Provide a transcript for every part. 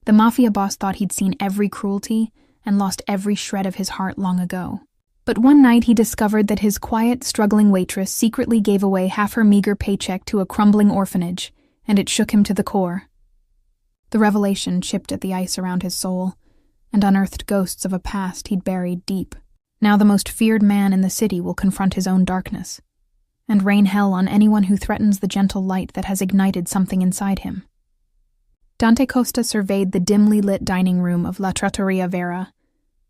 The mafia boss thought he'd seen every cruelty and lost every shred of his heart long ago. But one night he discovered that his quiet, struggling waitress secretly gave away half her meager paycheck to a crumbling orphanage, and it shook him to the core. The revelation chipped at the ice around his soul, and unearthed ghosts of a past he'd buried deep. Now the most feared man in the city will confront his own darkness, and rain hell on anyone who threatens the gentle light that has ignited something inside him. Dante Costa surveyed the dimly lit dining room of La Trattoria Vera,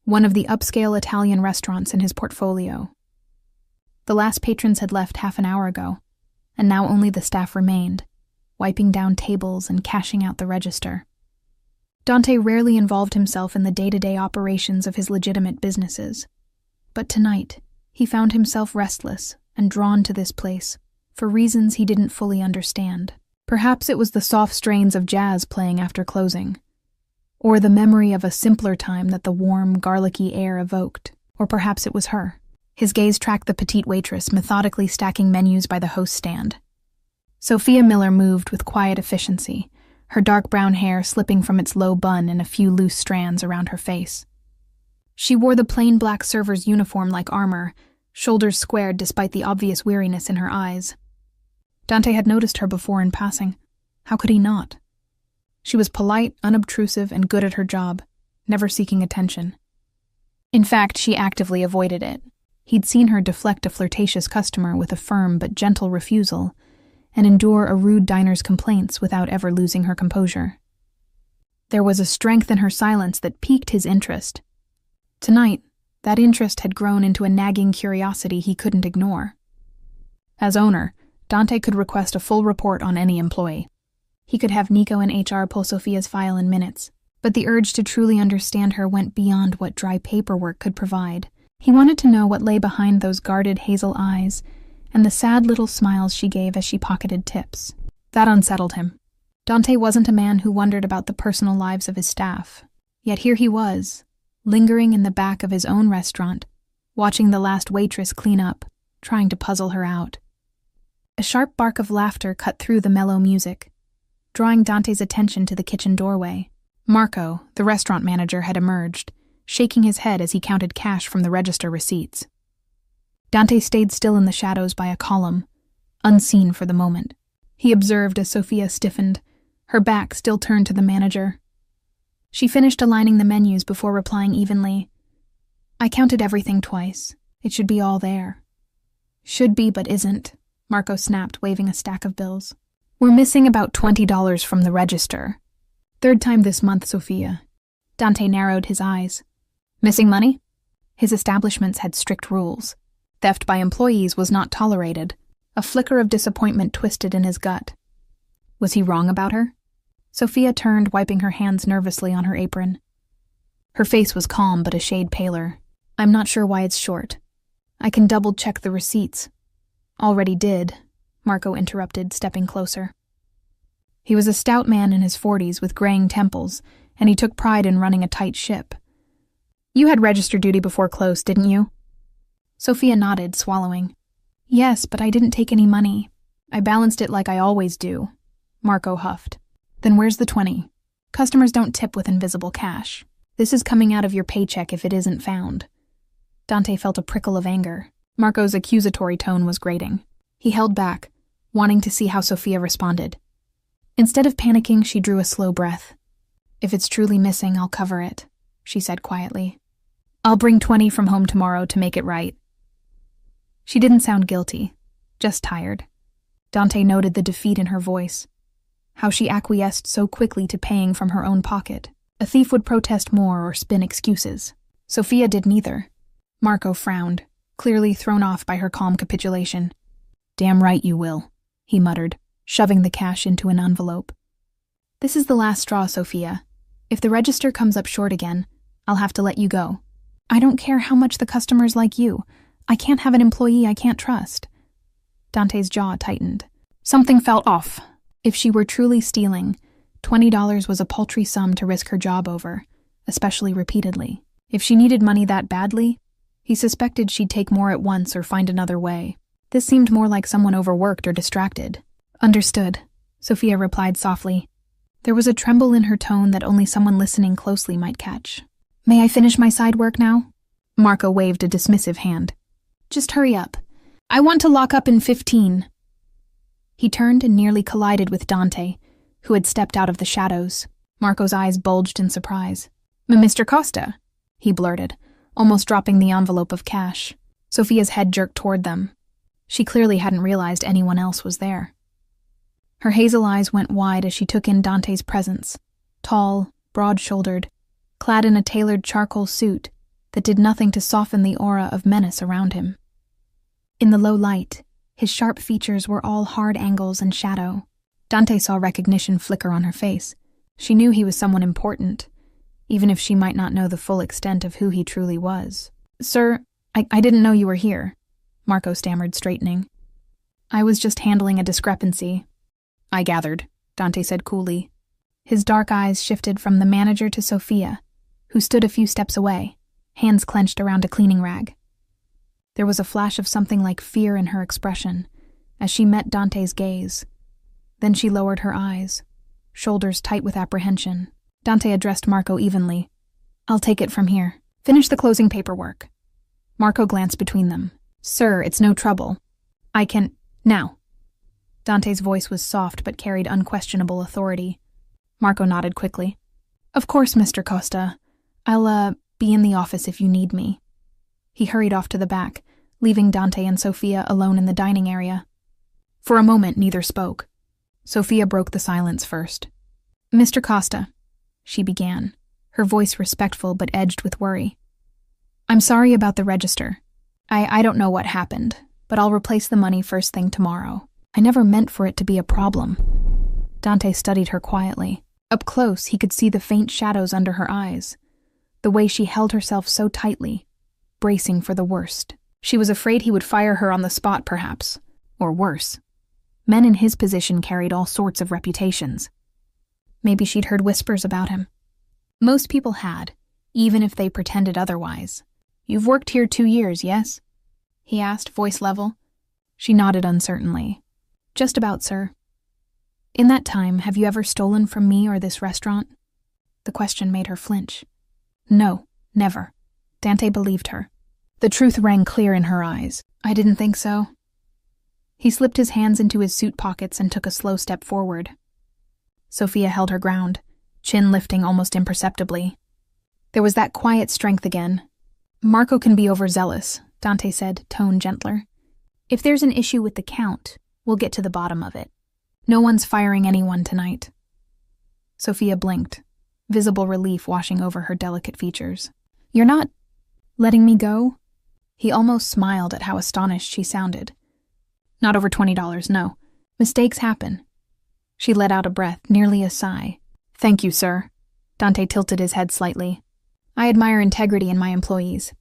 one of the upscale Italian restaurants in his portfolio. The last patrons had left half an hour ago, and now only the staff remained, wiping down tables and cashing out the register. Dante rarely involved himself in the day-to-day operations of his legitimate businesses, but tonight he found himself restless and drawn to this place for reasons he didn't fully understand. Perhaps it was the soft strains of jazz playing after closing, or the memory of a simpler time that the warm, garlicky air evoked, or perhaps it was her. His gaze tracked the petite waitress methodically stacking menus by the host stand. Sophia Miller moved with quiet efficiency, her dark brown hair slipping from its low bun in a few loose strands around her face. She wore the plain black server's uniform like armor, shoulders squared despite the obvious weariness in her eyes. Dante had noticed her before in passing. How could he not? She was polite, unobtrusive, and good at her job, never seeking attention. In fact, she actively avoided it. He'd seen her deflect a flirtatious customer with a firm but gentle refusal, and endure a rude diner's complaints without ever losing her composure. There was a strength in her silence that piqued his interest. Tonight, that interest had grown into a nagging curiosity he couldn't ignore. As owner, Dante could request a full report on any employee. He could have Nico and HR pull Sophia's file in minutes, but the urge to truly understand her went beyond what dry paperwork could provide. He wanted to know what lay behind those guarded hazel eyes and the sad little smiles she gave as she pocketed tips. That unsettled him. Dante wasn't a man who wondered about the personal lives of his staff. Yet here he was, lingering in the back of his own restaurant, watching the last waitress clean up, trying to puzzle her out. A sharp bark of laughter cut through the mellow music, drawing Dante's attention to the kitchen doorway. Marco, the restaurant manager, had emerged, shaking his head as he counted cash from the register receipts. Dante stayed still in the shadows by a column, unseen for the moment. He observed as Sophia stiffened, her back still turned to the manager. She finished aligning the menus before replying evenly, "I counted everything twice. It should be all there." "Should be, but isn't," Marco snapped, waving a stack of bills. "We're missing about $20 from the register. Third time this month, Sophia." Dante narrowed his eyes. "Missing money?" His establishments had strict rules. Theft by employees was not tolerated. A flicker of disappointment twisted in his gut. Was he wrong about her? Sophia turned, wiping her hands nervously on her apron. Her face was calm but a shade paler. "I'm not sure why it's short. I can double-check the receipts." "Already did," Marco interrupted, stepping closer. He was a stout man in his 40s with graying temples, and he took pride in running a tight ship. "You had register duty before close, didn't you?" Sophia nodded, swallowing. "Yes, but I didn't take any money. I balanced it like I always do." Marco huffed. "Then where's the 20? Customers don't tip with invisible cash. This is coming out of your paycheck if it isn't found." Dante felt a prickle of anger. Marco's accusatory tone was grating. He held back, wanting to see how Sophia responded. Instead of panicking, she drew a slow breath. "If it's truly missing, I'll cover it," she said quietly. "I'll bring 20 from home tomorrow to make it right." She didn't sound guilty, just tired. Dante noted the defeat in her voice, how she acquiesced so quickly to paying from her own pocket. A thief would protest more or spin excuses. Sophia did neither. Marco frowned, clearly thrown off by her calm capitulation. "Damn right you will," he muttered, shoving the cash into an envelope. "This is the last straw, Sophia. If the register comes up short again, I'll have to let you go. I don't care how much the customers like you. I can't have an employee I can't trust." Dante's jaw tightened. Something felt off. If she were truly stealing, $20 was a paltry sum to risk her job over, especially repeatedly. If she needed money that badly, he suspected she'd take more at once or find another way. This seemed more like someone overworked or distracted. "Understood," Sophia replied softly. There was a tremble in her tone that only someone listening closely might catch. "May I finish my side work now?" Marco waved a dismissive hand. "Just hurry up. I want to lock up in 15. He turned and nearly collided with Dante, who had stepped out of the shadows. Marco's eyes bulged in surprise. "Mr. Costa," he blurted, almost dropping the envelope of cash. Sophia's head jerked toward them. She clearly hadn't realized anyone else was there. Her hazel eyes went wide as she took in Dante's presence, tall, broad-shouldered, clad in a tailored charcoal suit that did nothing to soften the aura of menace around him. In the low light, his sharp features were all hard angles and shadow. Dante saw recognition flicker on her face. She knew he was someone important, even if she might not know the full extent of who he truly was. "Sir, I didn't know you were here," Marco stammered, straightening. "I was just handling a discrepancy." "I gathered," Dante said coolly. His dark eyes shifted from the manager to Sophia, who stood a few steps away, hands clenched around a cleaning rag. There was a flash of something like fear in her expression as she met Dante's gaze. Then she lowered her eyes, shoulders tight with apprehension. Dante addressed Marco evenly. "I'll take it from here. Finish the closing paperwork." Marco glanced between them. "Sir, it's no trouble. I can... now." Dante's voice was soft but carried unquestionable authority. Marco nodded quickly. "Of course, Mr. Costa. I'll, be in the office if you need me." He hurried off to the back, leaving Dante and Sophia alone in the dining area. For a moment, neither spoke. Sophia broke the silence first. "Mr. Costa," she began, her voice respectful but edged with worry. "I'm sorry about the register. I don't know what happened, but I'll replace the money first thing tomorrow. I never meant for it to be a problem." Dante studied her quietly. Up close, he could see the faint shadows under her eyes, the way she held herself so tightly, bracing for the worst. She was afraid he would fire her on the spot, perhaps, or worse. Men in his position carried all sorts of reputations. Maybe she'd heard whispers about him. Most people had, even if they pretended otherwise. "You've worked here 2 years, yes?" he asked, voice level. She nodded uncertainly. "Just about, sir." "In that time, have you ever stolen from me or this restaurant?" The question made her flinch. "No, never." Dante believed her. The truth rang clear in her eyes. "I didn't think so." He slipped his hands into his suit pockets and took a slow step forward. Sophia held her ground, chin lifting almost imperceptibly. There was that quiet strength again. "Marco can be overzealous," Dante said, tone gentler. "If there's an issue with the count, we'll get to the bottom of it. No one's firing anyone tonight." Sophia blinked, visible relief washing over her delicate features. "You're not letting me go?" He almost smiled at how astonished she sounded. "Not over $20, no. Mistakes happen." She let out a breath, nearly a sigh. "Thank you, sir." Dante tilted his head slightly. "I admire integrity in my employees.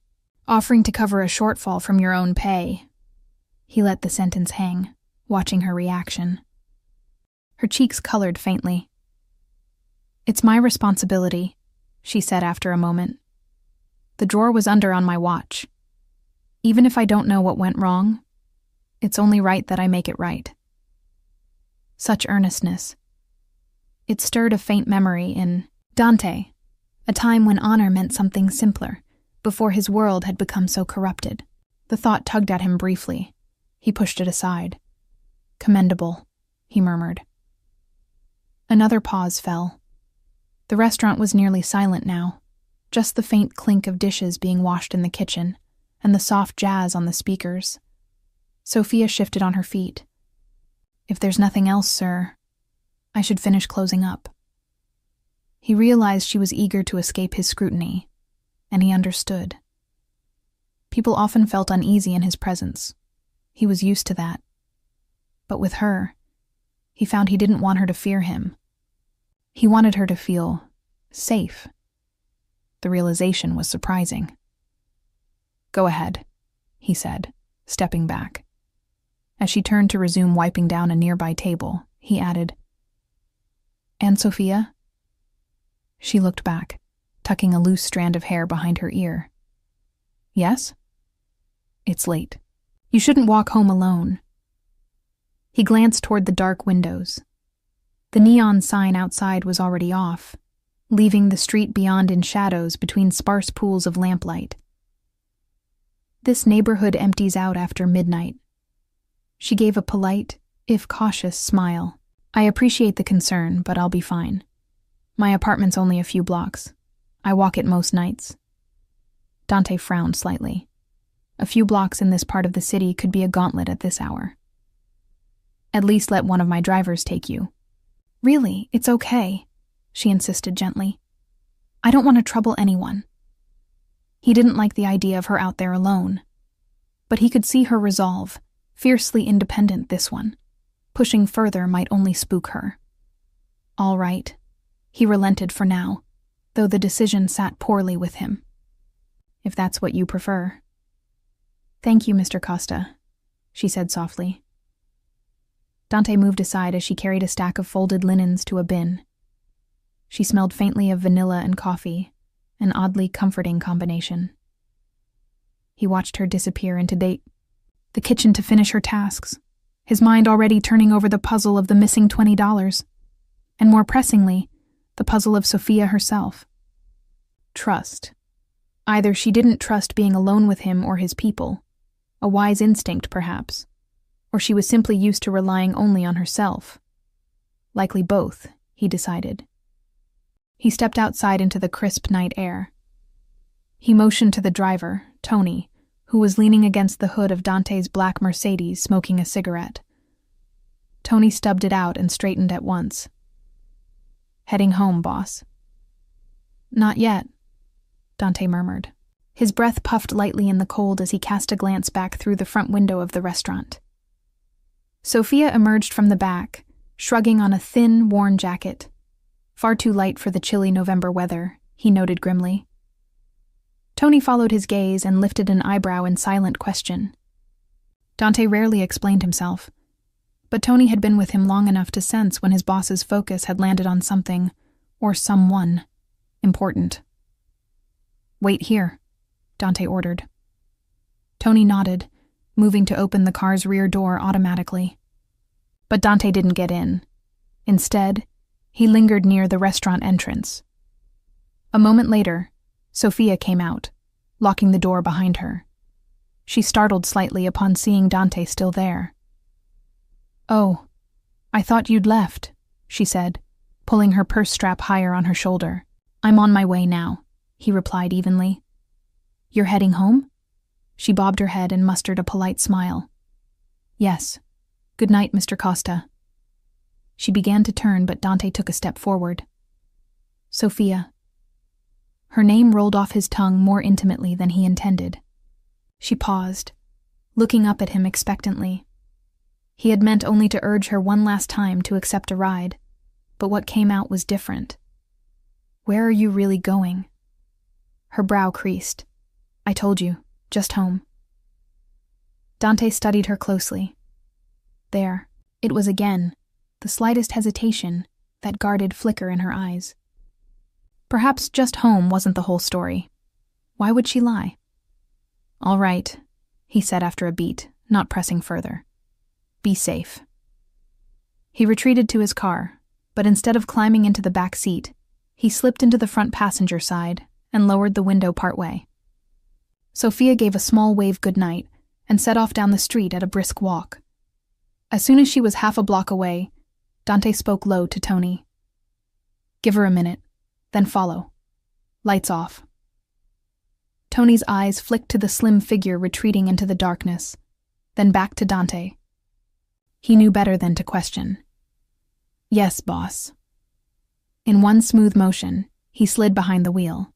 Offering to cover a shortfall from your own pay." He let the sentence hang, watching her reaction. Her cheeks colored faintly. "It's my responsibility," she said after a moment. "The drawer was under on my watch. Even if I don't know what went wrong, it's only right that I make it right." Such earnestness. It stirred a faint memory in Dante, a time when honor meant something simpler, before his world had become so corrupted. The thought tugged at him briefly. He pushed it aside. "Commendable," he murmured. Another pause fell. The restaurant was nearly silent now, just the faint clink of dishes being washed in the kitchen, and the soft jazz on the speakers. Sophia shifted on her feet. "If there's nothing else, sir, I should finish closing up." He realized she was eager to escape his scrutiny, and he understood. People often felt uneasy in his presence. He was used to that. But with her, he found he didn't want her to fear him. He wanted her to feel safe. The realization was surprising. "Go ahead," he said, stepping back. As she turned to resume wiping down a nearby table, he added, "And Sophia?" She looked back, tucking a loose strand of hair behind her ear. "Yes?" "It's late. You shouldn't walk home alone." He glanced toward the dark windows. The neon sign outside was already off, leaving the street beyond in shadows between sparse pools of lamplight. This neighborhood empties out after midnight. She gave a polite, if cautious, smile. I appreciate the concern, but I'll be fine. My apartment's only a few blocks. I walk it most nights. Dante frowned slightly. A few blocks in this part of the city could be a gauntlet at this hour. At least let one of my drivers take you. Really, it's okay, she insisted gently. I don't want to trouble anyone. He didn't like the idea of her out there alone. But he could see her resolve, fiercely independent this one. Pushing further might only spook her. All right. He relented for now, though the decision sat poorly with him. If that's what you prefer. Thank you, Mr. Costa, she said softly. Dante moved aside as she carried a stack of folded linens to a bin. She smelled faintly of vanilla and coffee, an oddly comforting combination. He watched her disappear into the kitchen to finish her tasks, his mind already turning over the puzzle of the missing $20, and more pressingly, the puzzle of Sophia herself. Trust. Either she didn't trust being alone with him or his people, a wise instinct perhaps, or she was simply used to relying only on herself. Likely both, he decided. He stepped outside into the crisp night air. He motioned to the driver, Tony, who was leaning against the hood of Dante's black Mercedes smoking a cigarette. Tony stubbed it out and straightened at once. Heading home, boss. Not yet, Dante murmured. His breath puffed lightly in the cold as he cast a glance back through the front window of the restaurant. Sophia emerged from the back, shrugging on a thin, worn jacket. Far too light for the chilly November weather, he noted grimly. Tony followed his gaze and lifted an eyebrow in silent question. Dante rarely explained himself, but Tony had been with him long enough to sense when his boss's focus had landed on something, or someone, important. Wait here, Dante ordered. Tony nodded, moving to open the car's rear door automatically. But Dante didn't get in. Instead, he lingered near the restaurant entrance. A moment later, Sophia came out, locking the door behind her. She startled slightly upon seeing Dante still there. Oh, I thought you'd left, she said, pulling her purse strap higher on her shoulder. I'm on my way now, he replied evenly. You're heading home? She bobbed her head and mustered a polite smile. Yes. Good night, Mr. Costa. She began to turn, but Dante took a step forward. Sophia. Her name rolled off his tongue more intimately than he intended. She paused, looking up at him expectantly. He had meant only to urge her one last time to accept a ride, but what came out was different. Where are you really going? Her brow creased. I told you, just home. Dante studied her closely. There, it was again, the slightest hesitation, that guarded flicker in her eyes. Perhaps just home wasn't the whole story. Why would she lie? All right, he said after a beat, not pressing further. Be safe. He retreated to his car, but instead of climbing into the back seat, he slipped into the front passenger side and lowered the window partway. Sophia gave a small wave goodnight and set off down the street at a brisk walk. As soon as she was half a block away, Dante spoke low to Tony. Give her a minute, then follow. Lights off. Tony's eyes flicked to the slim figure retreating into the darkness, then back to Dante. He knew better than to question. Yes, boss. In one smooth motion, he slid behind the wheel.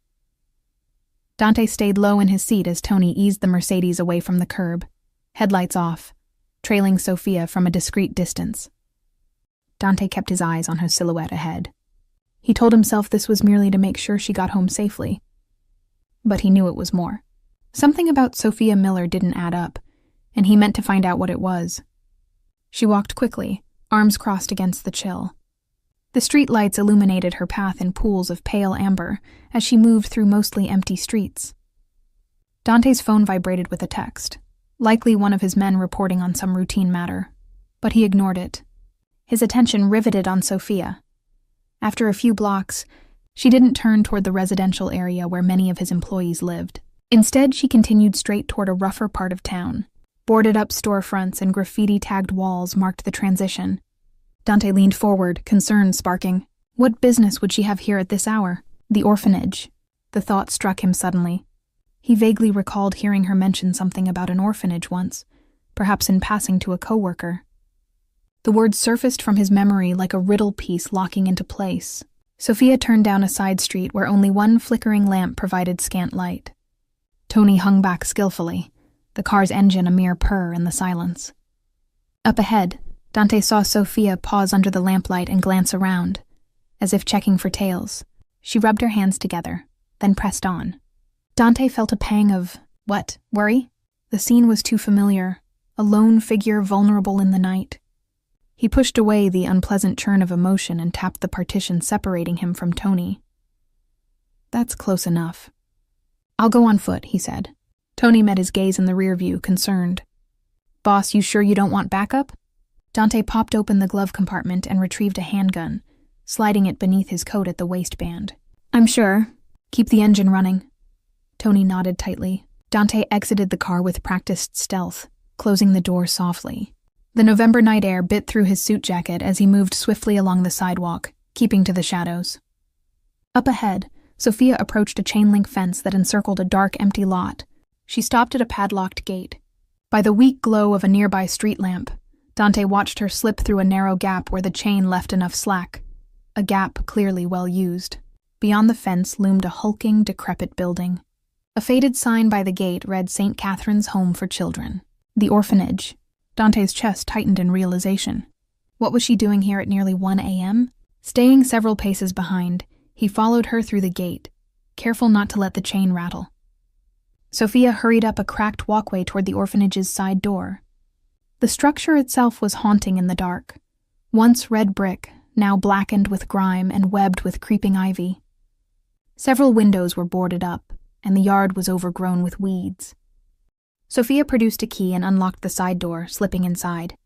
Dante stayed low in his seat as Tony eased the Mercedes away from the curb, headlights off, trailing Sophia from a discreet distance. Dante kept his eyes on her silhouette ahead. He told himself this was merely to make sure she got home safely. But he knew it was more. Something about Sophia Miller didn't add up, and he meant to find out what it was. She walked quickly, arms crossed against the chill. The street lights illuminated her path in pools of pale amber as she moved through mostly empty streets. Dante's phone vibrated with a text, likely one of his men reporting on some routine matter, but he ignored it. his attention riveted on Sophia. After a few blocks, she didn't turn toward the residential area where many of his employees lived. Instead, she continued straight toward a rougher part of town. Boarded-up storefronts and graffiti-tagged walls marked the transition. Dante leaned forward, concern sparking. What business would she have here at this hour? The orphanage. The thought struck him suddenly. He vaguely recalled hearing her mention something about an orphanage once, perhaps in passing to a coworker. The words surfaced from his memory like a riddle piece locking into place. Sophia turned down a side street where only one flickering lamp provided scant light. Tony hung back skillfully, the car's engine a mere purr in the silence. Up ahead, Dante saw Sophia pause under the lamplight and glance around, as if checking for tails. She rubbed her hands together, then pressed on. Dante felt a pang of, worry? The scene was too familiar, a lone figure vulnerable in the night. He pushed away the unpleasant churn of emotion and tapped the partition separating him from Tony. That's close enough. I'll go on foot, he said. Tony met his gaze in the rear view, concerned. Boss, you sure you don't want backup? Dante popped open the glove compartment and retrieved a handgun, sliding it beneath his coat at the waistband. I'm sure. Keep the engine running. Tony nodded tightly. Dante exited the car with practiced stealth, closing the door softly. The November night air bit through his suit jacket as he moved swiftly along the sidewalk, keeping to the shadows. Up ahead, Sophia approached a chain-link fence that encircled a dark, empty lot. She stopped at a padlocked gate. By the weak glow of a nearby street lamp, Dante watched her slip through a narrow gap where the chain left enough slack, a gap clearly well used. Beyond the fence loomed a hulking, decrepit building. A faded sign by the gate read St. Catherine's Home for Children. The orphanage. Dante's chest tightened in realization. What was she doing here at nearly 1 a.m.? Staying several paces behind, he followed her through the gate, careful not to let the chain rattle. Sophia hurried up a cracked walkway toward the orphanage's side door. The structure itself was haunting in the dark. Once red brick, now blackened with grime and webbed with creeping ivy. Several windows were boarded up, and the yard was overgrown with weeds. Sophia produced a key and unlocked the side door, slipping inside.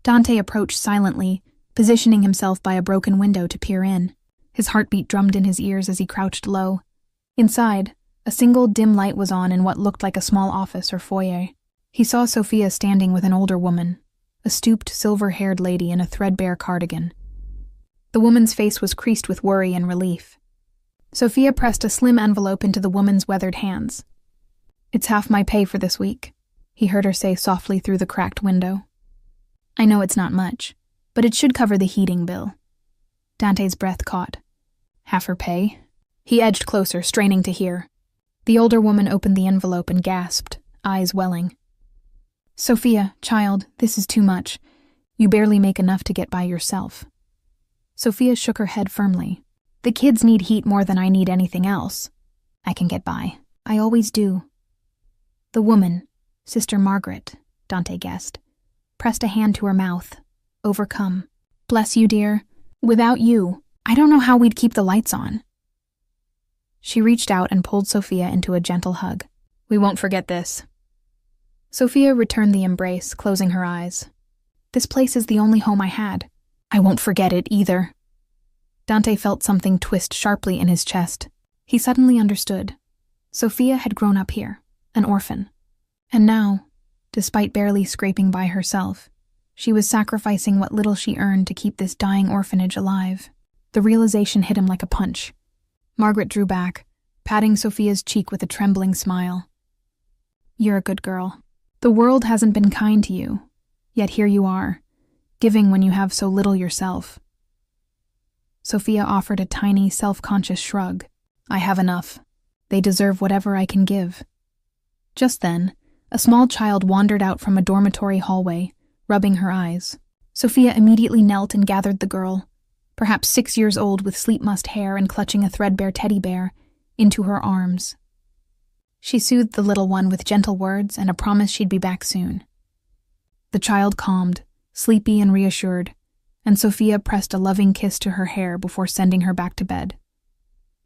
Dante approached silently, positioning himself by a broken window to peer in. His heartbeat drummed in his ears as he crouched low. Inside, a single dim light was on in what looked like a small office or foyer. He saw Sophia standing with an older woman, a stooped, silver-haired lady in a threadbare cardigan. The woman's face was creased with worry and relief. Sophia pressed a slim envelope into the woman's weathered hands. It's half my pay for this week, he heard her say softly through the cracked window. I know it's not much, but it should cover the heating bill. Dante's breath caught. Half her pay? He edged closer, straining to hear. The older woman opened the envelope and gasped, eyes welling. Sophia, child, this is too much. You barely make enough to get by yourself. Sophia shook her head firmly. The kids need heat more than I need anything else. I can get by. I always do. The woman, Sister Margaret, Dante guessed, pressed a hand to her mouth, overcome. Bless you, dear. Without you, I don't know how we'd keep the lights on. She reached out and pulled Sophia into a gentle hug. We won't forget this. Sophia returned the embrace, closing her eyes. This place is the only home I had. I won't forget it either. Dante felt something twist sharply in his chest. He suddenly understood. Sophia had grown up here, an orphan. And now, despite barely scraping by herself, she was sacrificing what little she earned to keep this dying orphanage alive. The realization hit him like a punch. Margaret drew back, patting Sophia's cheek with a trembling smile. You're a good girl. The world hasn't been kind to you, yet here you are, giving when you have so little yourself. Sophia offered a tiny, self-conscious shrug. I have enough. They deserve whatever I can give. Just then, a small child wandered out from a dormitory hallway, rubbing her eyes. Sophia immediately knelt and gathered the girl, perhaps 6 years old with sleep-mussed hair and clutching a threadbare teddy bear, into her arms. She soothed the little one with gentle words and a promise she'd be back soon. The child calmed, sleepy and reassured, and Sophia pressed a loving kiss to her hair before sending her back to bed.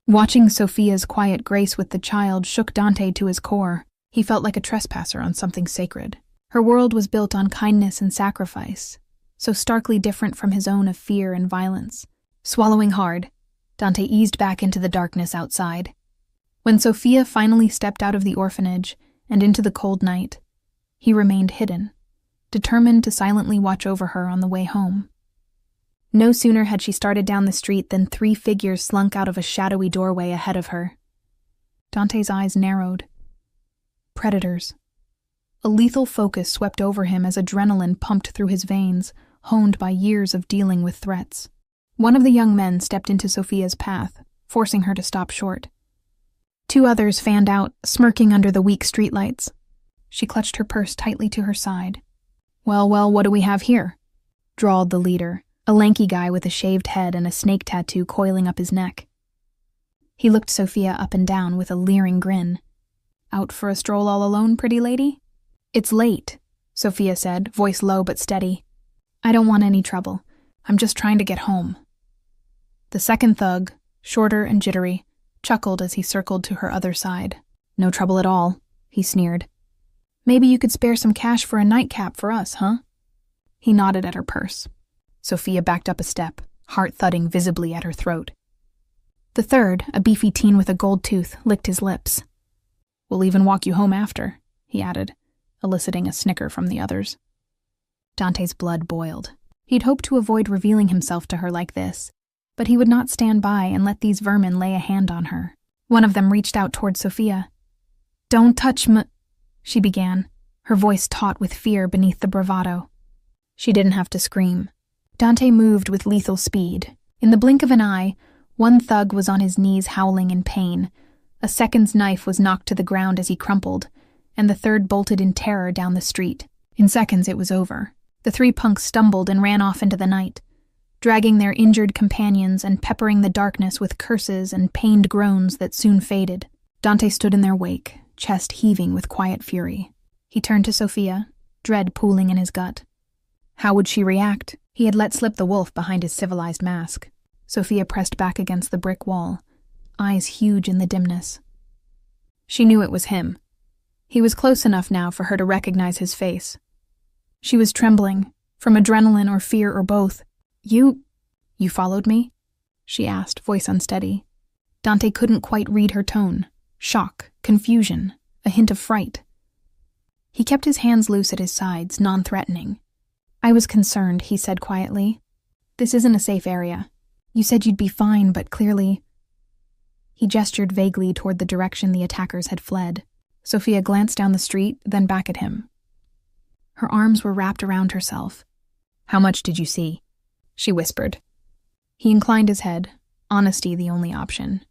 Watching Sophia's quiet grace with the child shook Dante to his core. He felt like a trespasser on something sacred. Her world was built on kindness and sacrifice, so starkly different from his own of fear and violence. Swallowing hard, Dante eased back into the darkness outside. When Sophia finally stepped out of the orphanage and into the cold night, he remained hidden, determined to silently watch over her on the way home. No sooner had she started down the street than 3 figures slunk out of a shadowy doorway ahead of her. Dante's eyes narrowed. Predators. A lethal focus swept over him as adrenaline pumped through his veins, honed by years of dealing with threats. One of the young men stepped into Sophia's path, forcing her to stop short. 2 others fanned out, smirking under the weak streetlights. She clutched her purse tightly to her side. Well, what do we have here?" drawled the leader, a lanky guy with a shaved head and a snake tattoo coiling up his neck. He looked Sophia up and down with a leering grin. "Out for a stroll all alone, pretty lady?" "It's late," Sophia said, voice low but steady. "I don't want any trouble. I'm just trying to get home." The second thug, shorter and jittery, chuckled as he circled to her other side. "No trouble at all," he sneered. "Maybe you could spare some cash for a nightcap for us, huh?" He nodded at her purse. Sophia backed up a step, heart thudding visibly at her throat. The third, a beefy teen with a gold tooth, licked his lips. "We'll even walk you home after," he added, eliciting a snicker from the others. Dante's blood boiled. He'd hoped to avoid revealing himself to her like this, but he would not stand by and let these vermin lay a hand on her. One of them reached out toward Sophia. "Don't touch me," she began, her voice taut with fear beneath the bravado. She didn't have to scream. Dante moved with lethal speed. In the blink of an eye, one thug was on his knees howling in pain. A second's knife was knocked to the ground as he crumpled, and the third bolted in terror down the street. In seconds it was over. The 3 punks stumbled and ran off into the night, dragging their injured companions and peppering the darkness with curses and pained groans that soon faded. Dante stood in their wake, chest heaving with quiet fury. He turned to Sophia, dread pooling in his gut. How would she react? He had let slip the wolf behind his civilized mask. Sophia pressed back against the brick wall, eyes huge in the dimness. She knew it was him. He was close enough now for her to recognize his face. She was trembling, from adrenaline or fear or both. You followed me?" she asked, voice unsteady. Dante couldn't quite read her tone. Shock, confusion, a hint of fright. He kept his hands loose at his sides, non-threatening. "I was concerned," he said quietly. "This isn't a safe area. You said you'd be fine, but clearly—" He gestured vaguely toward the direction the attackers had fled. Sophia glanced down the street, then back at him. Her arms were wrapped around herself. "How much did you see?" she whispered. He inclined his head, honesty the only option.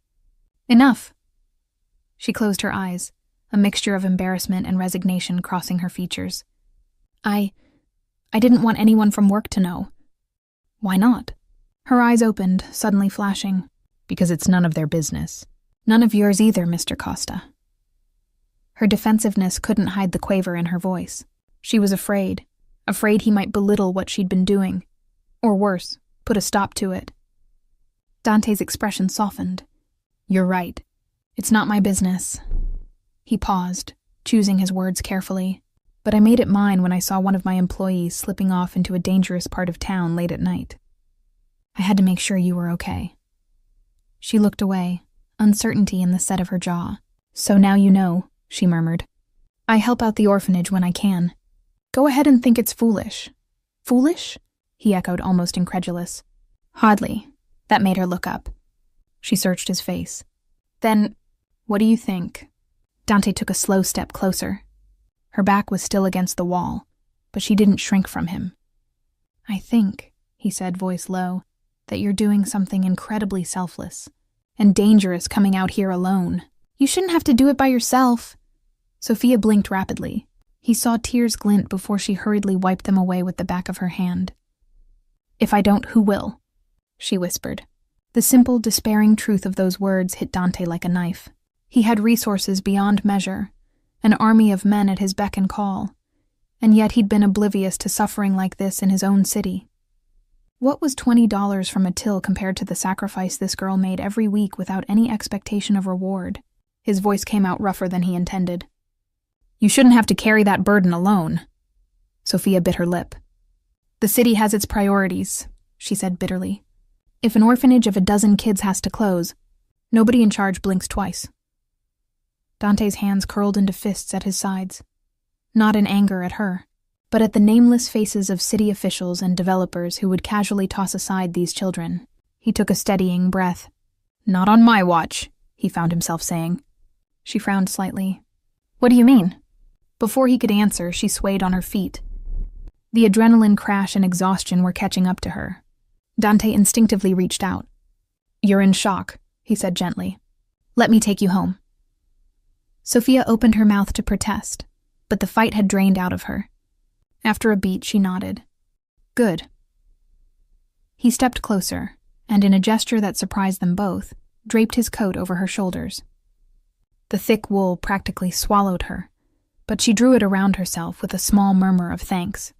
"Enough." She closed her eyes, a mixture of embarrassment and resignation crossing her features. I didn't want anyone from work to know." "Why not?" Her eyes opened, suddenly flashing. "Because it's none of their business." "None of yours either, Mr. Costa." Her defensiveness couldn't hide the quaver in her voice. She was afraid he might belittle what she'd been doing. Or worse, put a stop to it. Dante's expression softened. "You're right. It's not my business." He paused, choosing his words carefully. "But I made it mine when I saw one of my employees slipping off into a dangerous part of town late at night. I had to make sure you were okay." She looked away, uncertainty in the set of her jaw. "So now you know," she murmured. "I help out the orphanage when I can. Go ahead and think it's foolish." "Foolish?" he echoed, almost incredulous. "Hardly." That made her look up. She searched his face. "Then, what do you think?" Dante took a slow step closer. Her back was still against the wall, but she didn't shrink from him. "I think," he said, voice low, "that you're doing something incredibly selfless and dangerous coming out here alone. You shouldn't have to do it by yourself." Sophia blinked rapidly. He saw tears glint before she hurriedly wiped them away with the back of her hand. "If I don't, who will?" she whispered. The simple, despairing truth of those words hit Dante like a knife. He had resources beyond measure, an army of men at his beck and call, and yet he'd been oblivious to suffering like this in his own city. What was $20 from a till compared to the sacrifice this girl made every week without any expectation of reward? His voice came out rougher than he intended. "You shouldn't have to carry that burden alone." Sophia bit her lip. The city has its priorities, she said bitterly. If an orphanage of a dozen kids has to close, nobody in charge blinks twice. Dante's hands curled into fists at his sides, not in anger at her, but at the nameless faces of city officials and developers who would casually toss aside these children. He took a steadying breath. Not on my watch, he found himself saying. She frowned slightly. What do you mean? Before he could answer, she swayed on her feet. The adrenaline crash and exhaustion were catching up to her. Dante instinctively reached out. You're in shock, he said gently. Let me take you home. Sophia opened her mouth to protest, but the fight had drained out of her. After a beat, she nodded. Good. He stepped closer, and in a gesture that surprised them both, draped his coat over her shoulders. The thick wool practically swallowed her, but she drew it around herself with a small murmur of thanks.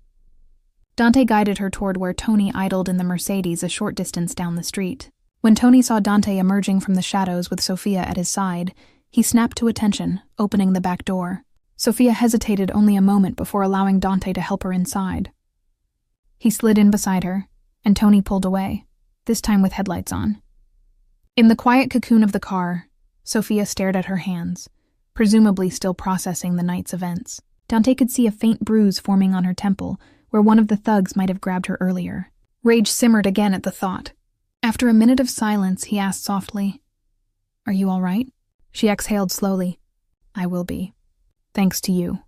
Dante guided her toward where Tony idled in the Mercedes a short distance down the street. When Tony saw Dante emerging from the shadows with Sophia at his side, he snapped to attention, opening the back door. Sophia hesitated only a moment before allowing Dante to help her inside. He slid in beside her, and Tony pulled away, this time with headlights on. In the quiet cocoon of the car, Sophia stared at her hands, presumably still processing the night's events. Dante could see a faint bruise forming on her temple, where one of the thugs might have grabbed her earlier. Rage simmered again at the thought. After a minute of silence, he asked softly, Are you all right? She exhaled slowly. I will be. Thanks to you.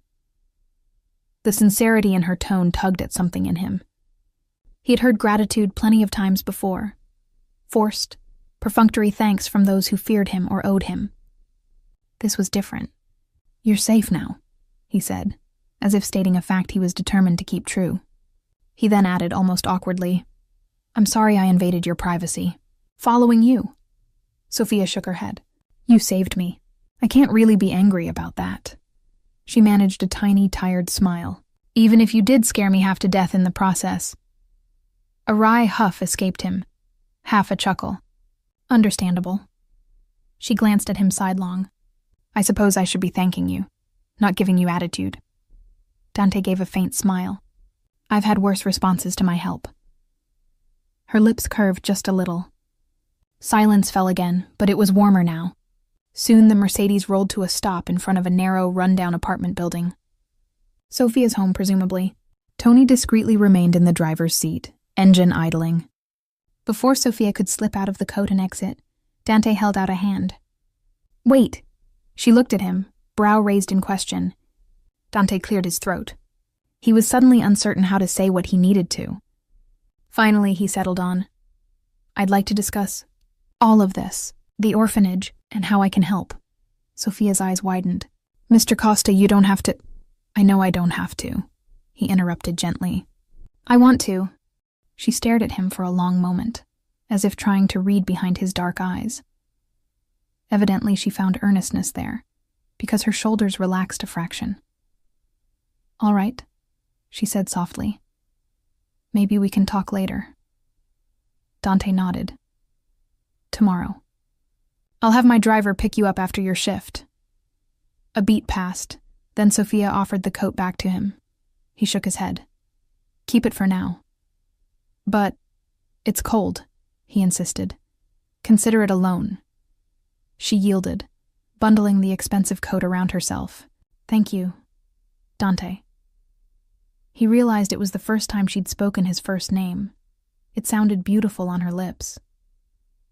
The sincerity in her tone tugged at something in him. He had heard gratitude plenty of times before. Forced, perfunctory thanks from those who feared him or owed him. This was different. You're safe now, he said, as if stating a fact he was determined to keep true. He then added almost awkwardly, I'm sorry I invaded your privacy. Following you. Sophia shook her head. You saved me. I can't really be angry about that. She managed a tiny, tired smile. Even if you did scare me half to death in the process. A wry huff escaped him, half a chuckle. Understandable. She glanced at him sidelong. I suppose I should be thanking you, not giving you attitude. Dante gave a faint smile. I've had worse responses to my help. Her lips curved just a little. Silence fell again, but it was warmer now. Soon the Mercedes rolled to a stop in front of a narrow, run-down apartment building. Sophia's home, presumably. Tony discreetly remained in the driver's seat, engine idling. Before Sophia could slip out of the coat and exit, Dante held out a hand. Wait! She looked at him, brow raised in question. Dante cleared his throat. He was suddenly uncertain how to say what he needed to. Finally, he settled on, I'd like to discuss all of this, the orphanage, and how I can help. Sophia's eyes widened. Mr. Costa, you don't have to— I know I don't have to, he interrupted gently. I want to. She stared at him for a long moment, as if trying to read behind his dark eyes. Evidently, she found earnestness there, because her shoulders relaxed a fraction. All right, she said softly. Maybe we can talk later. Dante nodded. Tomorrow. I'll have my driver pick you up after your shift. A beat passed, then Sophia offered the coat back to him. He shook his head. Keep it for now. But it's cold, he insisted. Consider it a loan. She yielded, bundling the expensive coat around herself. Thank you, Dante. He realized it was the first time she'd spoken his first name. It sounded beautiful on her lips.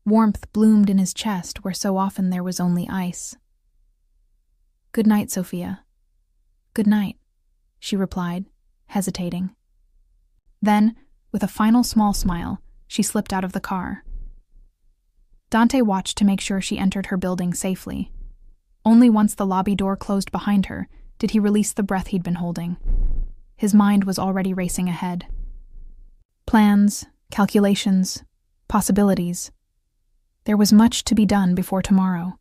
Warmth bloomed in his chest where so often there was only ice. Good night, Sophia. Good night, she replied, hesitating. Then, with a final small smile, she slipped out of the car. Dante watched to make sure she entered her building safely. Only once the lobby door closed behind her did he release the breath he'd been holding. His mind was already racing ahead. Plans, calculations, possibilities. There was much to be done before tomorrow.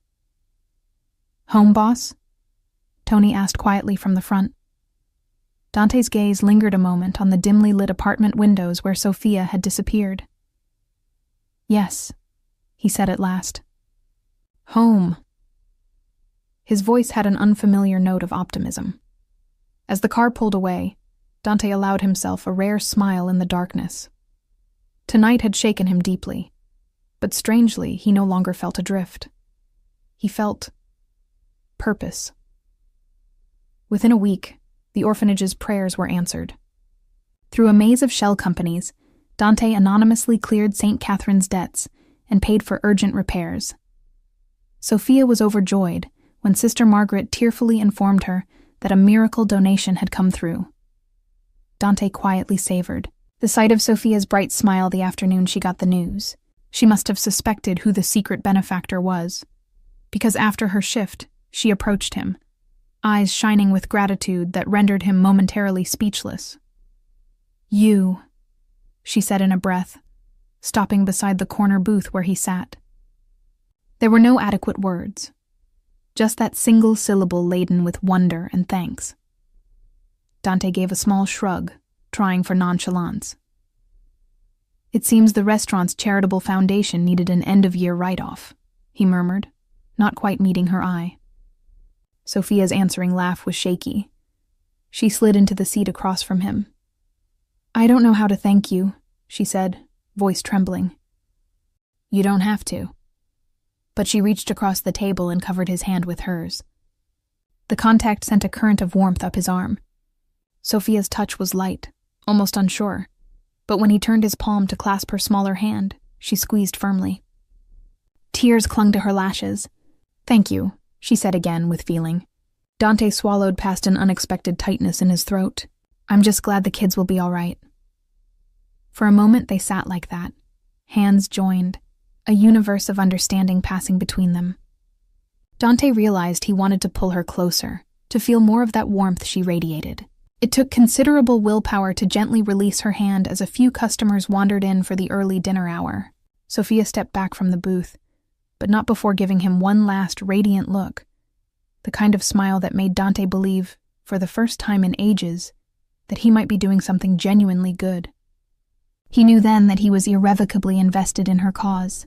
Home, boss? Tony asked quietly from the front. Dante's gaze lingered a moment on the dimly lit apartment windows where Sophia had disappeared. Yes, he said at last. Home. His voice had an unfamiliar note of optimism. As the car pulled away, Dante allowed himself a rare smile in the darkness. Tonight had shaken him deeply, but strangely he no longer felt adrift. He felt purpose. Within a week, the orphanage's prayers were answered. Through a maze of shell companies, Dante anonymously cleared St. Catherine's debts and paid for urgent repairs. Sophia was overjoyed when Sister Margaret tearfully informed her that a miracle donation had come through. Dante quietly savored the sight of Sophia's bright smile the afternoon she got the news. She must have suspected who the secret benefactor was, because after her shift, she approached him, eyes shining with gratitude that rendered him momentarily speechless. "You," she said in a breath, stopping beside the corner booth where he sat. There were no adequate words, just that single syllable laden with wonder and thanks. Dante gave a small shrug, trying for nonchalance. "It seems the restaurant's charitable foundation needed an end-of-year write-off," he murmured, not quite meeting her eye. Sophia's answering laugh was shaky. She slid into the seat across from him. "I don't know how to thank you," she said, voice trembling. "You don't have to." But she reached across the table and covered his hand with hers. The contact sent a current of warmth up his arm. Sophia's touch was light, almost unsure, but when he turned his palm to clasp her smaller hand, she squeezed firmly. Tears clung to her lashes. "Thank you," she said again with feeling. Dante swallowed past an unexpected tightness in his throat. "I'm just glad the kids will be all right." For a moment they sat like that, hands joined, a universe of understanding passing between them. Dante realized he wanted to pull her closer, to feel more of that warmth she radiated. It took considerable willpower to gently release her hand as a few customers wandered in for the early dinner hour. Sophia stepped back from the booth, but not before giving him one last radiant look, the kind of smile that made Dante believe, for the first time in ages, that he might be doing something genuinely good. He knew then that he was irrevocably invested in her cause.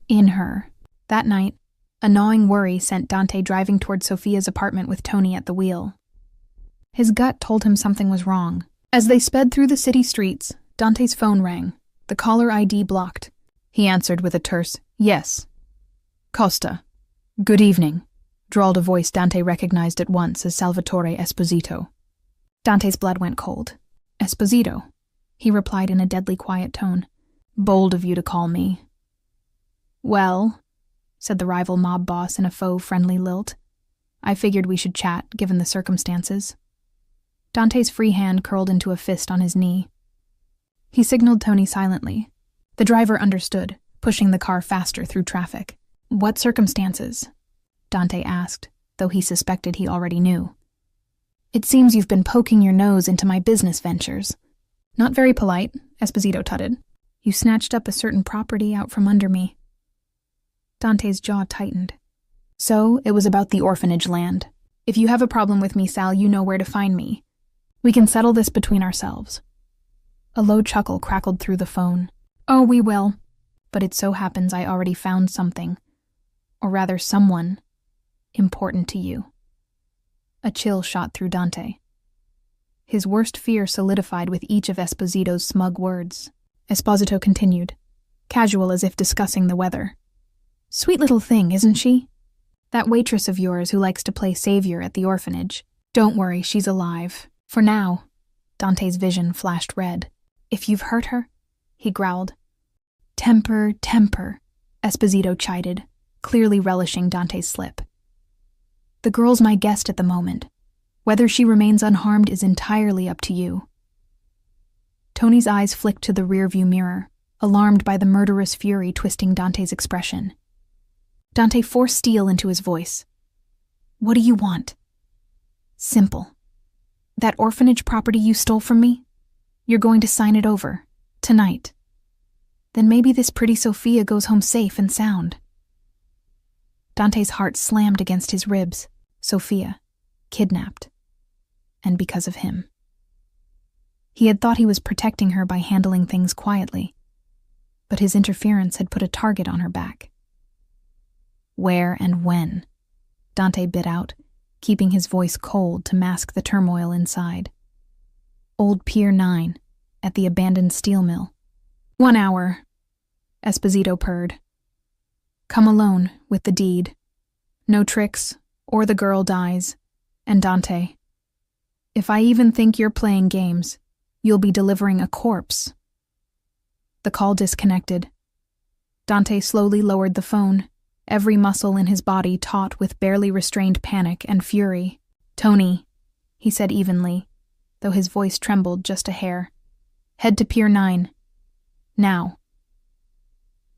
In her. That night, a gnawing worry sent Dante driving toward Sophia's apartment with Tony at the wheel. His gut told him something was wrong. As they sped through the city streets, Dante's phone rang, the caller ID blocked. He answered with a terse, "Yes." "Costa. Good evening," drawled a voice Dante recognized at once as Salvatore Esposito. Dante's blood went cold. "Esposito," he replied in a deadly quiet tone. "Bold of you to call me." "Well," said the rival mob boss in a faux friendly lilt. "I figured we should chat, given the circumstances." Dante's free hand curled into a fist on his knee. He signaled Tony silently. The driver understood, pushing the car faster through traffic. "What circumstances?" Dante asked, though he suspected he already knew. "It seems you've been poking your nose into my business ventures." "Not very polite," Esposito tutted. "You snatched up a certain property out from under me." Dante's jaw tightened. "So, it was about the orphanage land. If you have a problem with me, Sal, you know where to find me. We can settle this between ourselves." A low chuckle crackled through the phone. "Oh, we will. But it so happens I already found something, or rather someone, important to you." A chill shot through Dante. His worst fear solidified with each of Esposito's smug words. Esposito continued, casual as if discussing the weather. "Sweet little thing, isn't she? That waitress of yours who likes to play savior at the orphanage. Don't worry, she's alive. For now." Dante's vision flashed red. "If you've hurt her," he growled. "Temper, temper," Esposito chided, clearly relishing Dante's slip. "The girl's my guest at the moment. Whether she remains unharmed is entirely up to you." Tony's eyes flicked to the rearview mirror, alarmed by the murderous fury twisting Dante's expression. Dante forced steel into his voice. "What do you want?" "Simple. That orphanage property you stole from me? You're going to sign it over, tonight. Then maybe this pretty Sophia goes home safe and sound." Dante's heart slammed against his ribs. Sophia, kidnapped. And because of him. He had thought he was protecting her by handling things quietly, but his interference had put a target on her back. "Where and when?" Dante bit out, keeping his voice cold to mask the turmoil inside. Old Pier 9, at the abandoned steel mill. 1 hour, Esposito purred. Come alone with the deed. No tricks, or the girl dies. And Dante, if I even think you're playing games, you'll be delivering a corpse. The call disconnected. Dante slowly lowered the phone, every muscle in his body taut with barely restrained panic and fury. Tony, he said evenly, though his voice trembled just a hair. Head to Pier 9. Now.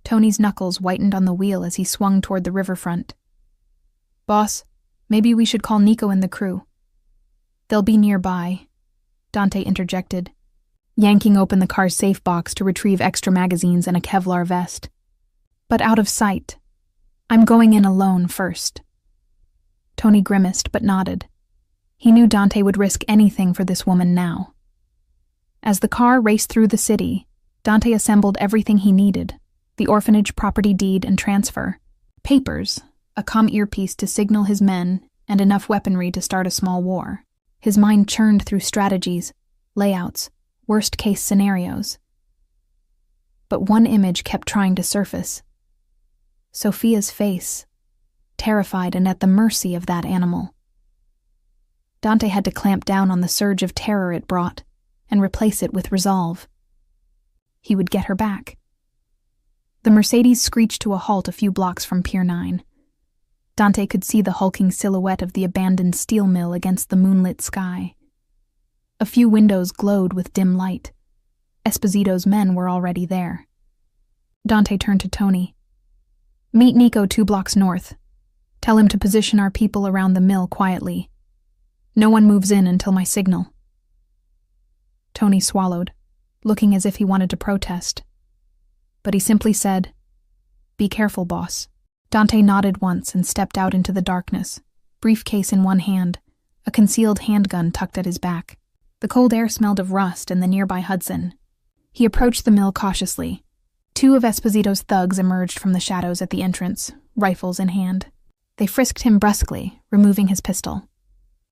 Tony's knuckles whitened on the wheel as he swung toward the riverfront. Boss, maybe we should call Nico and the crew. They'll be nearby, Dante interjected, yanking open the car's safe box to retrieve extra magazines and a Kevlar vest. But out of sight. I'm going in alone first. Tony grimaced but nodded. He knew Dante would risk anything for this woman now. As the car raced through the city, Dante assembled everything he needed: the orphanage property deed and transfer, papers, a comm earpiece to signal his men, and enough weaponry to start a small war. His mind churned through strategies, layouts, worst-case scenarios. But one image kept trying to surface. Sophia's face, terrified and at the mercy of that animal. Dante had to clamp down on the surge of terror it brought and replace it with resolve. He would get her back. The Mercedes screeched to a halt a few blocks from Pier 9. Dante could see the hulking silhouette of the abandoned steel mill against the moonlit sky. A few windows glowed with dim light. Esposito's men were already there. Dante turned to Tony. Meet Nico 2 blocks north. Tell him to position our people around the mill quietly. No one moves in until my signal. Tony swallowed, looking as if he wanted to protest. But he simply said, Be careful, boss. Dante nodded once and stepped out into the darkness, briefcase in one hand, a concealed handgun tucked at his back. The cold air smelled of rust and the nearby Hudson. He approached the mill cautiously. 2 of Esposito's thugs emerged from the shadows at the entrance, rifles in hand. They frisked him brusquely, removing his pistol.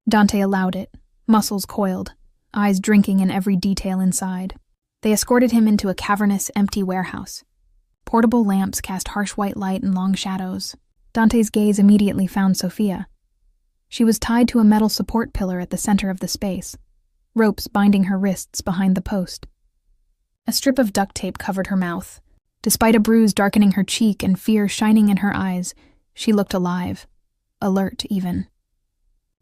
Dante allowed it, muscles coiled, eyes drinking in every detail inside. They escorted him into a cavernous, empty warehouse. Portable lamps cast harsh white light and long shadows. Dante's gaze immediately found Sophia. She was tied to a metal support pillar at the center of the space, ropes binding her wrists behind the post. A strip of duct tape covered her mouth. Despite a bruise darkening her cheek and fear shining in her eyes, she looked alive, alert even.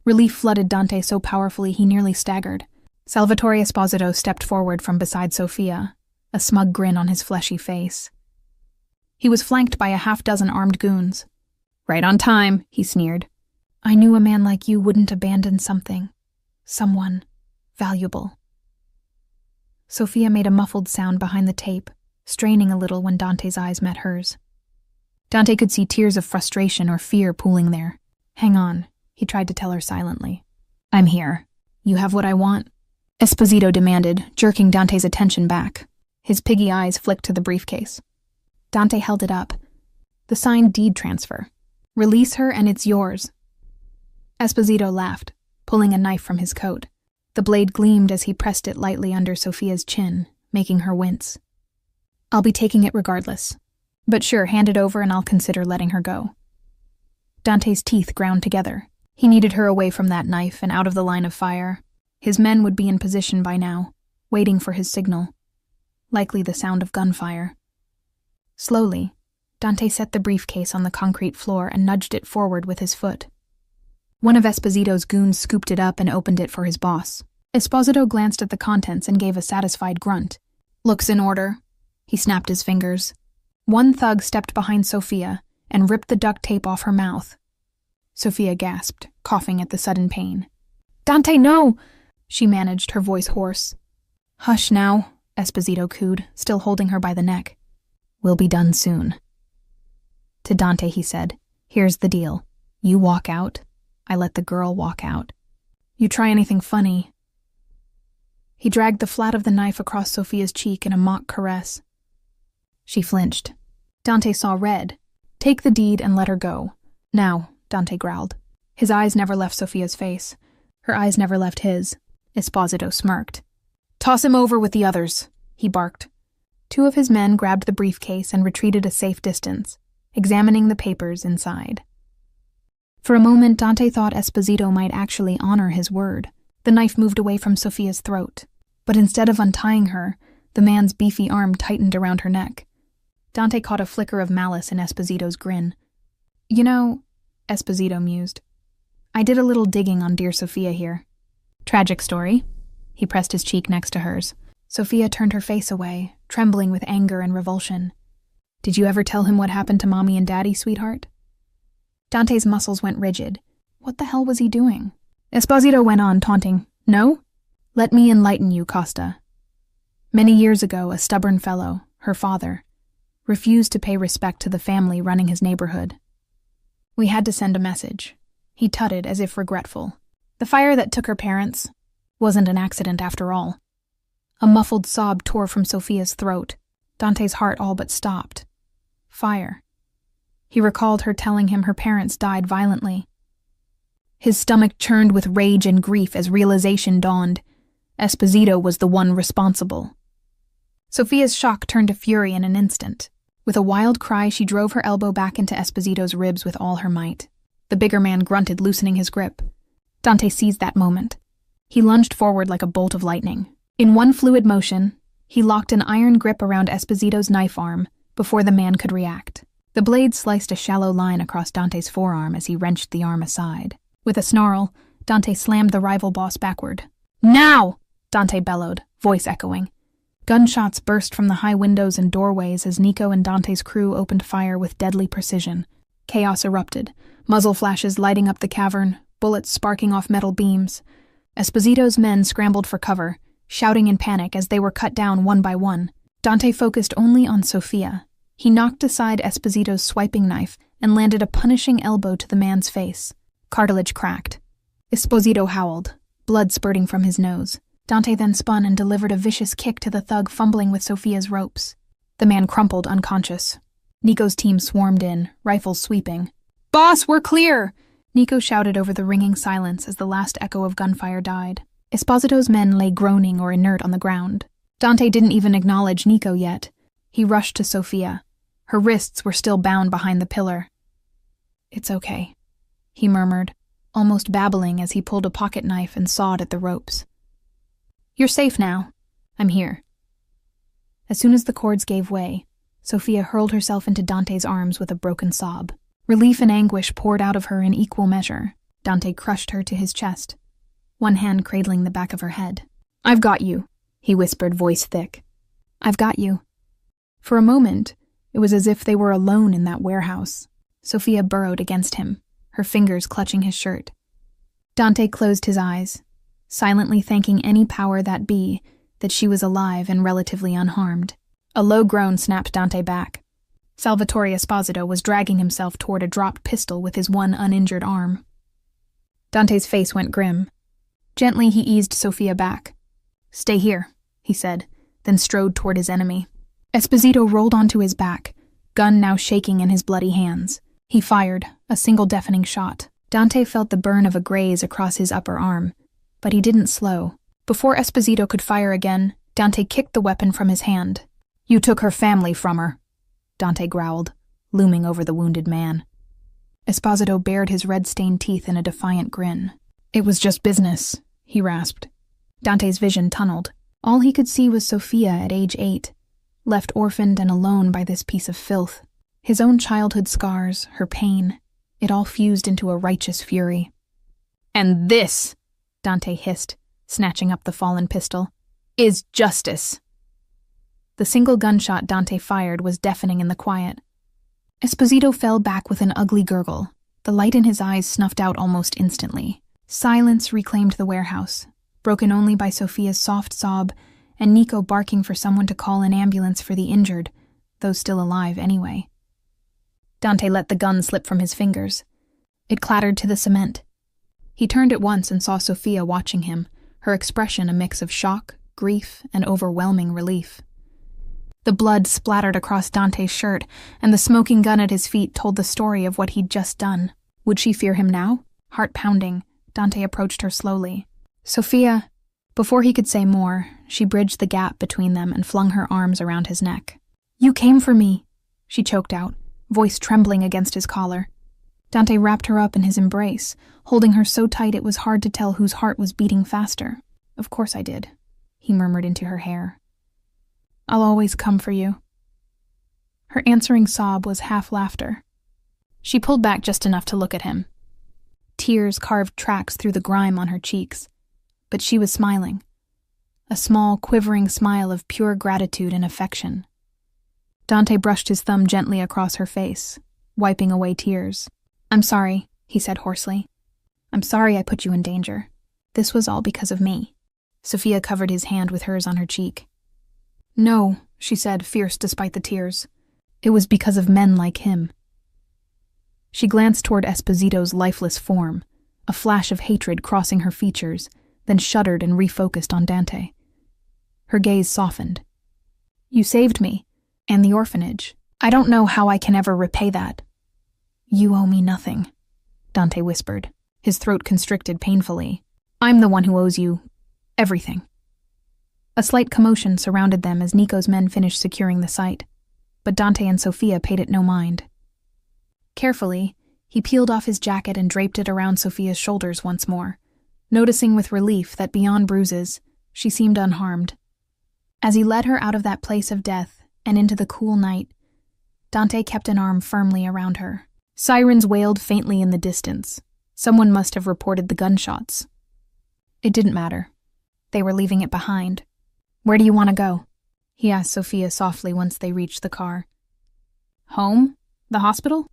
Relief flooded Dante so powerfully he nearly staggered. Salvatore Esposito stepped forward from beside Sophia, a smug grin on his fleshy face. He was flanked by a half-dozen armed goons. Right on time, he sneered. I knew a man like you wouldn't abandon someone valuable. Sophia made a muffled sound behind the tape, straining a little when Dante's eyes met hers. Dante could see tears of frustration or fear pooling there. Hang on, he tried to tell her silently. I'm here. You have what I want? Esposito demanded, jerking Dante's attention back. His piggy eyes flicked to the briefcase. Dante held it up. The signed deed transfer. Release her and it's yours. Esposito laughed, pulling a knife from his coat. The blade gleamed as he pressed it lightly under Sophia's chin, making her wince. I'll be taking it regardless. But sure, hand it over and I'll consider letting her go. Dante's teeth ground together. He needed her away from that knife and out of the line of fire. His men would be in position by now, waiting for his signal. Likely the sound of gunfire. Slowly, Dante set the briefcase on the concrete floor and nudged it forward with his foot. One of Esposito's goons scooped it up and opened it for his boss. Esposito glanced at the contents and gave a satisfied grunt. Looks in order. He snapped his fingers. One thug stepped behind Sophia and ripped the duct tape off her mouth. Sophia gasped, coughing at the sudden pain. Dante, no! She managed, her voice hoarse. Hush now, Esposito cooed, still holding her by the neck. We'll be done soon. To Dante, he said, Here's the deal. You walk out, I let the girl walk out. You try anything funny. He dragged the flat of the knife across Sophia's cheek in a mock caress. She flinched. Dante saw red. Take the deed and let her go. Now, Dante growled. His eyes never left Sophia's face. Her eyes never left his. Esposito smirked. Toss him over with the others, he barked. Two of his men grabbed the briefcase and retreated a safe distance, examining the papers inside. For a moment, Dante thought Esposito might actually honor his word. The knife moved away from Sofia's throat, but instead of untying her, the man's beefy arm tightened around her neck. Dante caught a flicker of malice in Esposito's grin. You know, Esposito mused, I did a little digging on dear Sofia here. Tragic story. He pressed his cheek next to hers. Sofia turned her face away, trembling with anger and revulsion. Did you ever tell him what happened to Mommy and Daddy, sweetheart? Dante's muscles went rigid. What the hell was he doing? Esposito went on, taunting. No? Let me enlighten you, Costa. Many years ago, a stubborn fellow, her father, refused to pay respect to the family running his neighborhood. We had to send a message. He tutted as if regretful. The fire that took her parents wasn't an accident after all. A muffled sob tore from Sofia's throat. Dante's heart all but stopped. Fire. He recalled her telling him her parents died violently. His stomach churned with rage and grief as realization dawned. Esposito was the one responsible. Sofia's shock turned to fury in an instant. With a wild cry, she drove her elbow back into Esposito's ribs with all her might. The bigger man grunted, loosening his grip. Dante seized that moment. He lunged forward like a bolt of lightning. In one fluid motion, he locked an iron grip around Esposito's knife arm before the man could react. The blade sliced a shallow line across Dante's forearm as he wrenched the arm aside. With a snarl, Dante slammed the rival boss backward. Now! Dante bellowed, voice echoing. Gunshots burst from the high windows and doorways as Nico and Dante's crew opened fire with deadly precision. Chaos erupted, muzzle flashes lighting up the cavern, bullets sparking off metal beams. Esposito's men scrambled for cover, shouting in panic as they were cut down one by one. Dante focused only on Sofia. He knocked aside Esposito's swiping knife and landed a punishing elbow to the man's face. Cartilage cracked. Esposito howled, blood spurting from his nose. Dante then spun and delivered a vicious kick to the thug fumbling with Sofia's ropes. The man crumpled unconscious. Nico's team swarmed in, rifles sweeping. Boss, we're clear! Nico shouted over the ringing silence as the last echo of gunfire died. Esposito's men lay groaning or inert on the ground. Dante didn't even acknowledge Nico yet. He rushed to Sofia. Her wrists were still bound behind the pillar. It's okay, he murmured, almost babbling as he pulled a pocket knife and sawed at the ropes. You're safe now. I'm here. As soon as the cords gave way, Sofia hurled herself into Dante's arms with a broken sob. Relief and anguish poured out of her in equal measure. Dante crushed her to his chest, one hand cradling the back of her head. I've got you, he whispered, voice thick. I've got you. For a moment, it was as if they were alone in that warehouse. Sofia burrowed against him, her fingers clutching his shirt. Dante closed his eyes, silently thanking any power that be that she was alive and relatively unharmed. A low groan snapped Dante back. Salvatore Esposito was dragging himself toward a dropped pistol with his one uninjured arm. Dante's face went grim. Gently, he eased Sofia back. Stay here, he said, then strode toward his enemy. Esposito rolled onto his back, gun now shaking in his bloody hands. He fired, a single deafening shot. Dante felt the burn of a graze across his upper arm, but he didn't slow. Before Esposito could fire again, Dante kicked the weapon from his hand. You took her family from her, Dante growled, looming over the wounded man. Esposito bared his red-stained teeth in a defiant grin. It was just business, he rasped. Dante's vision tunneled. All he could see was Sofia at age 8, left orphaned and alone by this piece of filth. His own childhood scars, her pain, it all fused into a righteous fury. And this, Dante hissed, snatching up the fallen pistol, is justice. The single gunshot Dante fired was deafening in the quiet. Esposito fell back with an ugly gurgle. The light in his eyes snuffed out almost instantly. Silence reclaimed the warehouse, broken only by Sofia's soft sob and Nico barking for someone to call an ambulance for the injured, though still alive anyway. Dante let the gun slip from his fingers. It clattered to the cement. He turned at once and saw Sofia watching him, her expression a mix of shock, grief, and overwhelming relief. The blood splattered across Dante's shirt, and the smoking gun at his feet told the story of what he'd just done. Would she fear him now? Heart pounding, Dante approached her slowly. Sofia, Before he could say more, she bridged the gap between them and flung her arms around his neck. "You came for me," she choked out, voice trembling against his collar. Dante wrapped her up in his embrace, holding her so tight it was hard to tell whose heart was beating faster. "Of course I did," he murmured into her hair. "I'll always come for you." Her answering sob was half laughter. She pulled back just enough to look at him. Tears carved tracks through the grime on her cheeks, but she was smiling. A small, quivering smile of pure gratitude and affection. Dante brushed his thumb gently across her face, wiping away tears. "I'm sorry," he said hoarsely. "I'm sorry I put you in danger. This was all because of me." Sophia covered his hand with hers on her cheek. "No," she said, fierce despite the tears. "It was because of men like him." She glanced toward Esposito's lifeless form, a flash of hatred crossing her features, then shuddered and refocused on Dante. Her gaze softened. "You saved me, and the orphanage. I don't know how I can ever repay that." "You owe me nothing," Dante whispered, his throat constricted painfully. "I'm the one who owes you everything." A slight commotion surrounded them as Nico's men finished securing the site, but Dante and Sophia paid it no mind. Carefully, he peeled off his jacket and draped it around Sophia's shoulders once more, noticing with relief that beyond bruises, she seemed unharmed. As he led her out of that place of death and into the cool night, Dante kept an arm firmly around her. Sirens wailed faintly in the distance. Someone must have reported the gunshots. It didn't matter. They were leaving it behind. "Where do you want to go?" he asked Sophia softly once they reached the car. "Home? The hospital?"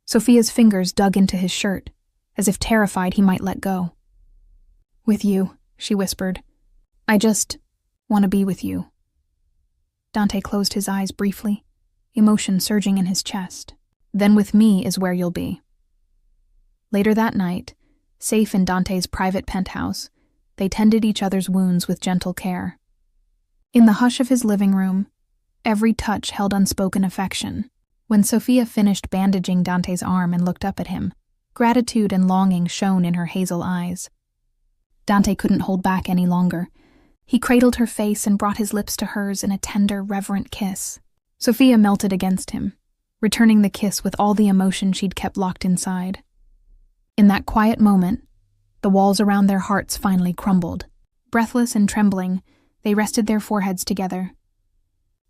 Sophia's fingers dug into his shirt, as if terrified he might let go. "With you," she whispered. "I just want to be with you." Dante closed his eyes briefly, emotion surging in his chest. "Then with me is where you'll be." Later that night, safe in Dante's private penthouse, they tended each other's wounds with gentle care. In the hush of his living room, every touch held unspoken affection. When Sophia finished bandaging Dante's arm and looked up at him, gratitude and longing shone in her hazel eyes. Dante couldn't hold back any longer. He cradled her face and brought his lips to hers in a tender, reverent kiss. Sophia melted against him, returning the kiss with all the emotion she'd kept locked inside. In that quiet moment, the walls around their hearts finally crumbled. Breathless and trembling, they rested their foreheads together.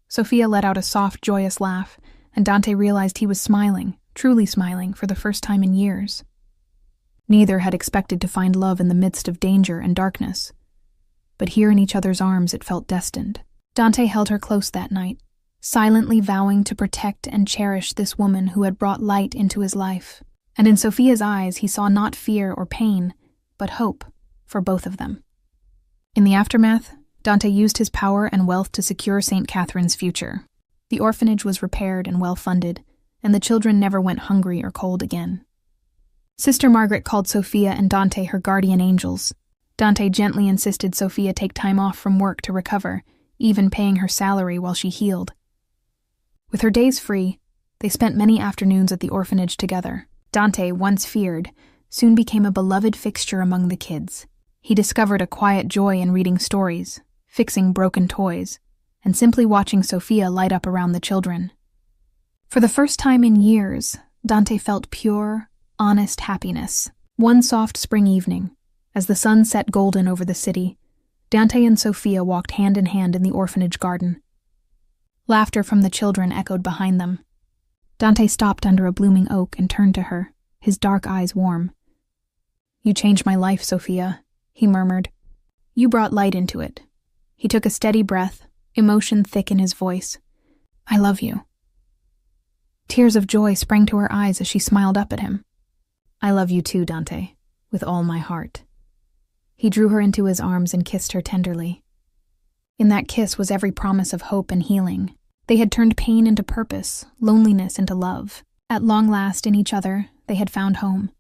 Sophia let out a soft, joyous laugh, and Dante realized he was smiling, truly smiling, for the first time in years. Neither had expected to find love in the midst of danger and darkness, but here in each other's arms it felt destined. Dante held her close that night, silently vowing to protect and cherish this woman who had brought light into his life. And in Sophia's eyes he saw not fear or pain, but hope for both of them. In the aftermath, Dante used his power and wealth to secure St. Catherine's future. The orphanage was repaired and well-funded, and the children never went hungry or cold again. Sister Margaret called Sophia and Dante her guardian angels. Dante gently insisted Sophia take time off from work to recover, even paying her salary while she healed. With her days free, they spent many afternoons at the orphanage together. Dante, once feared, soon became a beloved fixture among the kids. He discovered a quiet joy in reading stories, fixing broken toys, and simply watching Sophia light up around the children. For the first time in years, Dante felt pure, honest happiness. One soft spring evening, as the sun set golden over the city, Dante and Sophia walked hand in hand in the orphanage garden. Laughter from the children echoed behind them. Dante stopped under a blooming oak and turned to her, his dark eyes warm. "You changed my life, Sophia," he murmured. "You brought light into it." He took a steady breath, emotion thick in his voice. "I love you." Tears of joy sprang to her eyes as she smiled up at him. "I love you too, Dante, with all my heart." He drew her into his arms and kissed her tenderly. In that kiss was every promise of hope and healing. They had turned pain into purpose, loneliness into love. At long last, in each other, they had found home.